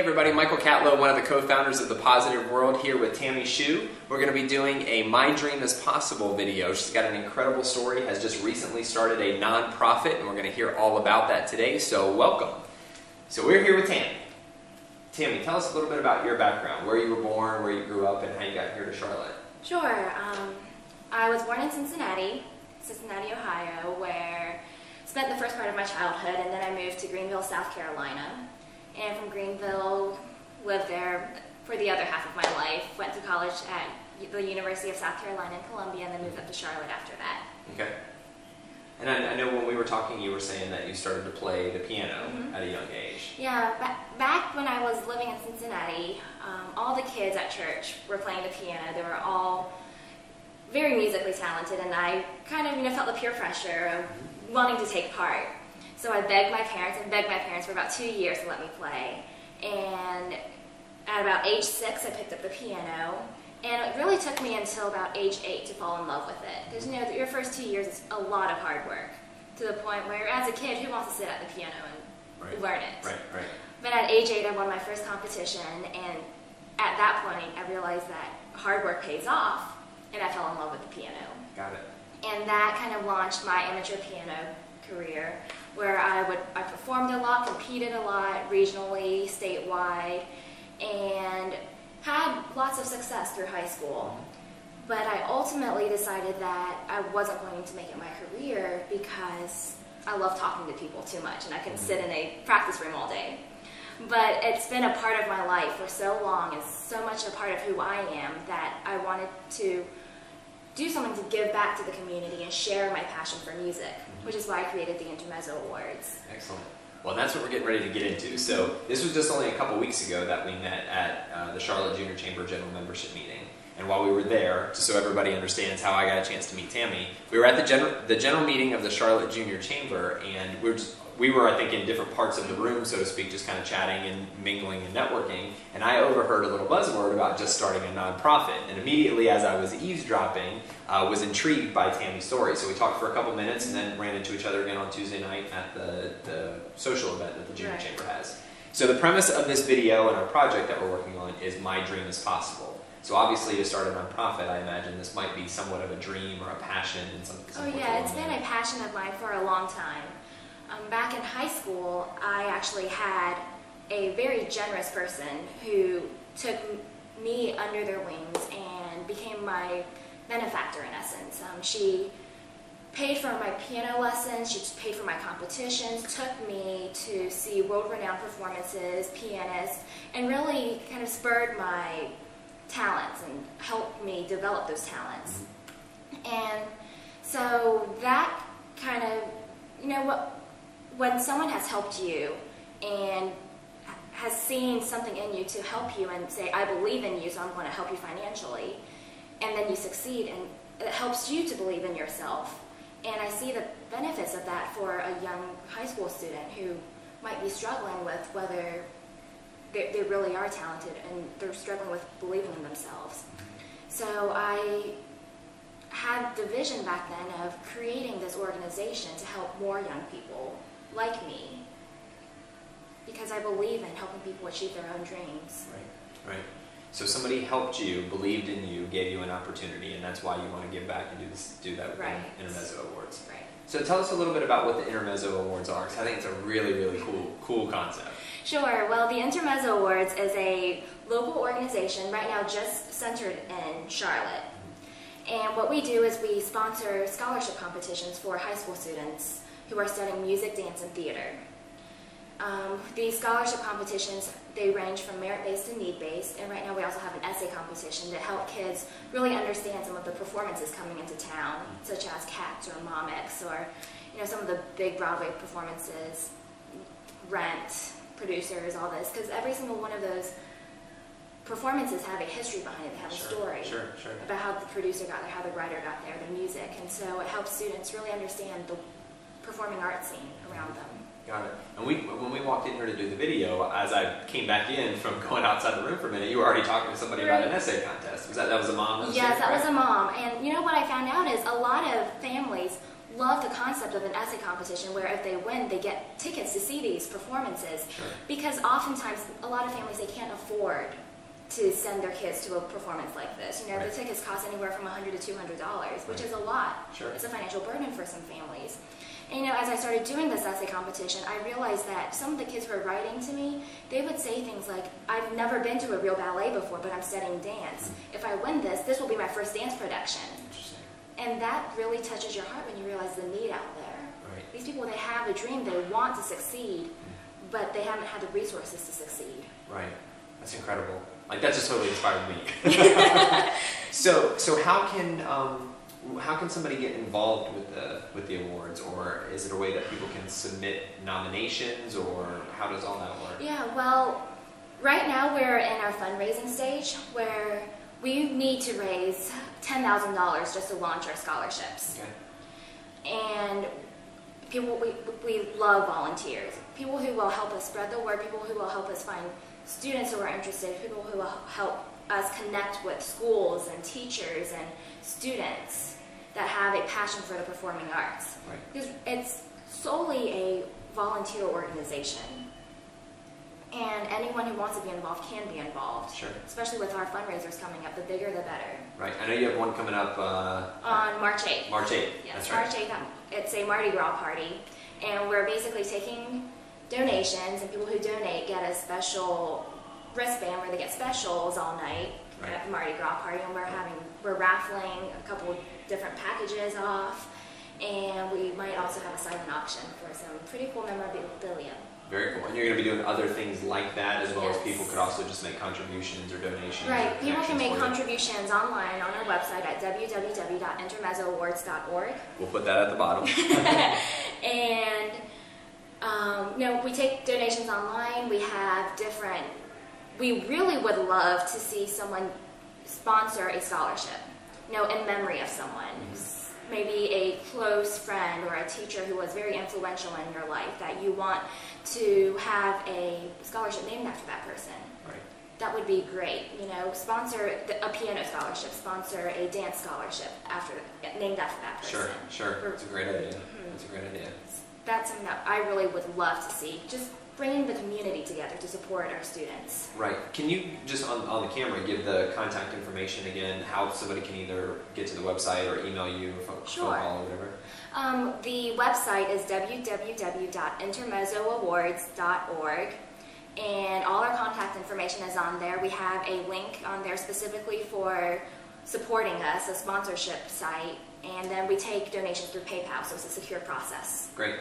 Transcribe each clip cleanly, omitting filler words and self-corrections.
everybody, Michael Catlow, one of the co-founders of The Positive World, here with Tammy Tsu. We're going to be doing a My Dream is Possible video. She's got an incredible story, has just recently started a non-profit, and we're going to hear all about that today, so welcome. So we're here with Tammy. Tammy, tell us a little bit about your background, where you were born, where you grew up, and how you got here to Charlotte. Sure. I was born in Cincinnati, Ohio, where I spent the first part of my childhood, and then I moved to Greenville, South Carolina. And from Greenville, lived there for the other half of my life. Went to college at the University of South Carolina in Columbia, and then moved up to Charlotte after that. Okay. And I know when we were talking, you were saying that you started to play the piano at a young age. Yeah, back when I was living in Cincinnati, all the kids at church were playing the piano. They were all very musically talented, and I kind of felt the peer pressure of wanting to take part. So I begged my parents for about 2 years to let me play. And at about age 6, I picked up the piano. And it really took me until about age 8 to fall in love with it. Because your first 2 years is a lot of hard work. To the point where, as a kid, who wants to sit at the piano and learn it? Right. But at age 8, I won my first competition. And at that point, I realized that hard work pays off. And I fell in love with the piano. Got it. And that kind of launched my amateur piano career, where I performed a lot, competed a lot, regionally, statewide, and had lots of success through high school. But I ultimately decided that I wasn't going to make it my career because I love talking to people too much, and I couldn't sit in a practice room all day. But it's been a part of my life for so long, it's so much a part of who I am, that I wanted to do something to give back to the community and share my passion for music, which is why I created the Intermezzo Awards. Excellent. Well, that's what we're getting ready to get into. So this was just only a couple weeks ago that we met at the Charlotte Junior Chamber General Membership Meeting. And while we were there, just so everybody understands how I got a chance to meet Tammy, we were at the general meeting of the Charlotte Junior Chamber, and we were, I think, in different parts of the room, so to speak, just kind of chatting and mingling and networking, and I overheard a little buzzword about just starting a nonprofit, and immediately as I was eavesdropping, was intrigued by Tammy's story. So we talked for a couple minutes and then ran into each other again on Tuesday night at the social event that the Junior Chamber has. So the premise of this video and our project that we're working on is My Dream is Possible. So obviously to start a nonprofit, I imagine this might be somewhat of a dream or a passion in some Oh yeah, it's been a passion of mine for a long time. Back in high school, I actually had a very generous person who took me under their wings and became my benefactor in essence. She paid for my piano lessons, she paid for my competitions, took me to see world-renowned performances, pianists, and really kind of spurred my talents and helped me develop those talents. And so that kind of, when someone has helped you and has seen something in you to help you and say, I believe in you, so I'm going to help you financially, and then you succeed, and it helps you to believe in yourself. And I see the benefits of that for a young high school student who might be struggling with whether they really are talented and they're struggling with believing in themselves. So I had the vision back then of creating this organization to help more young people like me, because I believe in helping people achieve their own dreams. Right. So somebody helped you, believed in you, gave you an opportunity, and that's why you want to give back and do that with the Intermezzo Awards. Right. So tell us a little bit about what the Intermezzo Awards are, because I think it's a really, really cool concept. Sure. Well, the Intermezzo Awards is a local organization right now just centered in Charlotte. And what we do is we sponsor scholarship competitions for high school students who are studying music, dance, and theater. These scholarship competitions, they range from merit-based to need-based, and right now we also have an essay competition to help kids really understand some of the performances coming into town, such as Cats or Mom X, or some of the big Broadway performances, Rent, Producers, all this, because every single one of those performances have a history behind it, they have a story about how the producer got there, how the writer got there, the music, and so it helps students really understand the performing arts scene around them. Got it. And when we walked in here to do the video, as I came back in from going outside the room for a minute, you were already talking to somebody about an essay contest. That was a mom? Yes, that was a mom. And what I found out is a lot of families love the concept of an essay competition where if they win, they get tickets to see these performances. Sure. Because oftentimes, a lot of families, they can't afford to send their kids to a performance like this. You know, Right. the tickets cost anywhere from $100 to $200, which is a lot. Sure. It's a financial burden for some families. And, you know, as I started doing this essay competition, I realized that some of the kids who were writing to me, they would say things like, I've never been to a real ballet before, but I'm studying dance. If I win this, this will be my first dance production. Interesting. And that really touches your heart when you realize the need out there. Right. These people, they have a dream, they want to succeed, but they haven't had the resources to succeed. Right. That's incredible. Like, that just totally inspired me. So how can somebody get involved with the awards, or is it a way that people can submit nominations, or how does all that work? Yeah, well, right now we're in our fundraising stage where we need to raise $10,000 just to launch our scholarships. Okay. And people, we love volunteers. People who will help us spread the word, people who will help us find students who are interested, people who will help us connect with schools and teachers and students that have a passion for the performing arts. Right. Because it's solely a volunteer organization. And anyone who wants to be involved can be involved. Sure. Especially with our fundraisers coming up. The bigger, the better. Right. I know you have one coming up On March 8th. March 8th. Yes, That's right. March 8th. It's a Mardi Gras party. And we're basically taking donations, and people who donate get a special wristband where they get specials all night Right. at the Mardi Gras party. And we're raffling a couple different packages off. And we might also have a silent auction for some pretty cool memorabilia. Very cool. And you're going to be doing other things like that, as well as Yes. people could also just make contributions or donations. Right. or People can connections make for you. contributions online on our website at www.intermezzooawards.org. We'll put that at the bottom. And we take donations online. We really would love to see someone sponsor a scholarship, in memory of someone. Maybe a close friend or a teacher who was very influential in your life that you want to have a scholarship named after that person. Right. That would be great. Sponsor a piano scholarship, sponsor a dance scholarship named after that person. Sure. That's a great idea. That's a great idea. That's something that I really would love to see. Just bringing the community together to support our students. Right. Can you just on the camera give the contact information again, how somebody can either get to the website or email you or phone call or whatever? The website is www.intermezzooawards.org, and all our contact information is on there. We have a link on there specifically for supporting us, a sponsorship site, and then we take donations through PayPal, so it's a secure process. Great.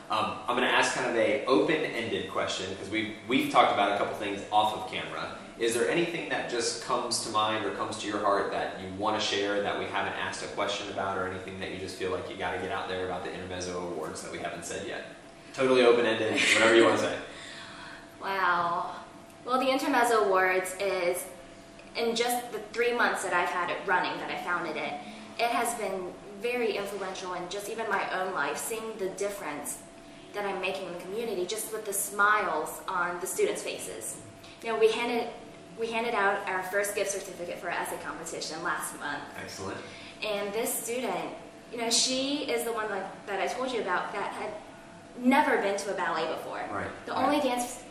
I'm going to ask kind of a open-ended question, because we've talked about a couple things off of camera. Is there anything that just comes to mind or comes to your heart that you want to share that we haven't asked a question about, or anything that you just feel like you got to get out there about the Intermezzo Awards that we haven't said yet? Totally open-ended, whatever you want to say. Wow. Well, the Intermezzo Awards is, in just the 3 months that I've had it running, that I founded it, it has been very influential in just even my own life, seeing the difference that I'm making in the community, just with the smiles on the students' faces. We handed out our first gift certificate for our essay competition last month. Excellent. And this student, she is the one that I told you about that had never been to a ballet before. Right. The only dance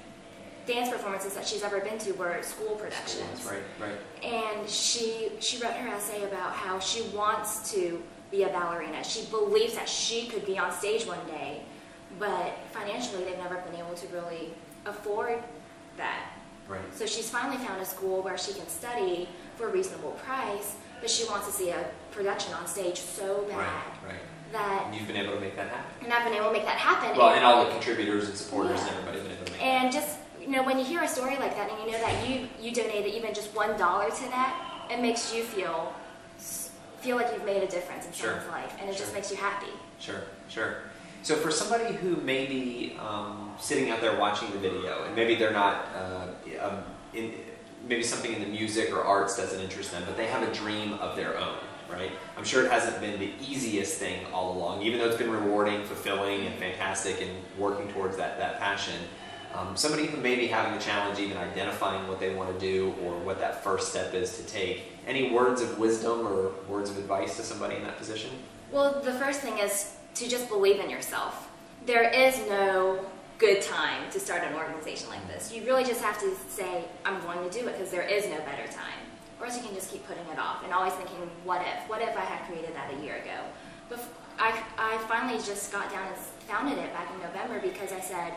performances that she's ever been to were school productions. Right. And she wrote her essay about how she wants to be a ballerina. She believes that she could be on stage one day, but financially they've never been able to really afford that. Right. So she's finally found a school where she can study for a reasonable price, but she wants to see a production on stage so bad. Right. That And you've been able to make that happen. And I've been able to make that happen. Well, and all the contributors and supporters and everybody have been able to make that And just, when you hear a story like that and you know that you donated even just $1 to that, it makes you feel like you've made a difference in someone's life, and it just makes you happy. Sure. So for somebody who may be sitting out there watching the video, and maybe they're not, maybe something in the music or arts doesn't interest them, but they have a dream of their own, right? I'm sure it hasn't been the easiest thing all along, even though it's been rewarding, fulfilling, and fantastic, and working towards that passion. Somebody who may be having a challenge even identifying what they want to do or what that first step is to take. Any words of wisdom or words of advice to somebody in that position? Well, the first thing is to just believe in yourself. There is no good time to start an organization like this. You really just have to say, I'm going to do it, because there is no better time. Or else you can just keep putting it off and always thinking, what if? What if I had created that a year ago? But I finally just got down and founded it back in November because I said,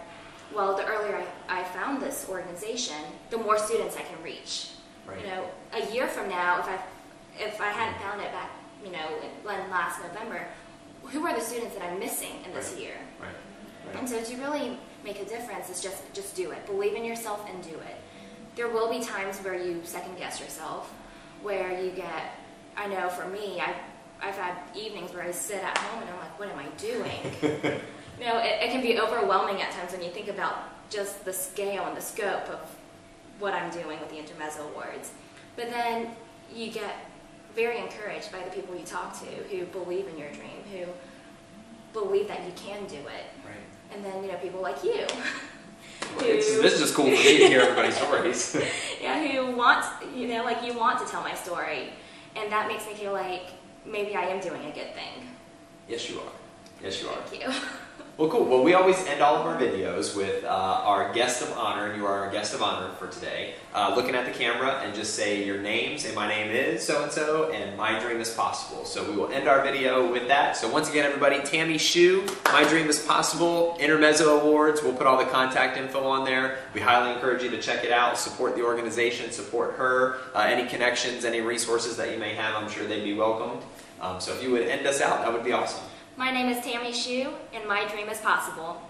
well, the earlier I found this organization, the more students I can reach. Right. You know, a year from now, if I hadn't found it back, you know, last November, who are the students that I'm missing in this year? Right. Right. And so to really make a difference is just do it. Believe in yourself and do it. There will be times where you second guess yourself, where you get, I know for me, I've had evenings where I sit at home and I'm like, what am I doing? You know, it can be overwhelming at times when you think about just the scale and the scope of what I'm doing with the Intermezzo Awards. But then you get very encouraged by the people you talk to who believe in your dream, who believe that you can do it. Right. And then, you know, people like you. This is just cool for me to hear everybody's stories. Yeah, who want, you know, like you want to tell my story. And that makes me feel like maybe I am doing a good thing. Yes, you are. Yes, you are. Thank you. Well, cool. Well, we always end all of our videos with our guest of honor, and you are our guest of honor for today. Looking at the camera and just say your name. Say, my name is so-and-so, and my dream is possible. So we will end our video with that. So once again, everybody, Tammy Tsu, My Dream is Possible, Intermezzo Awards. We'll put all the contact info on there. We highly encourage you to check it out. Support the organization. Support her. Any connections, any resources that you may have, I'm sure they'd be welcomed. So if you would end us out, that would be awesome. My name is Tammy Tsu, and my dream is possible.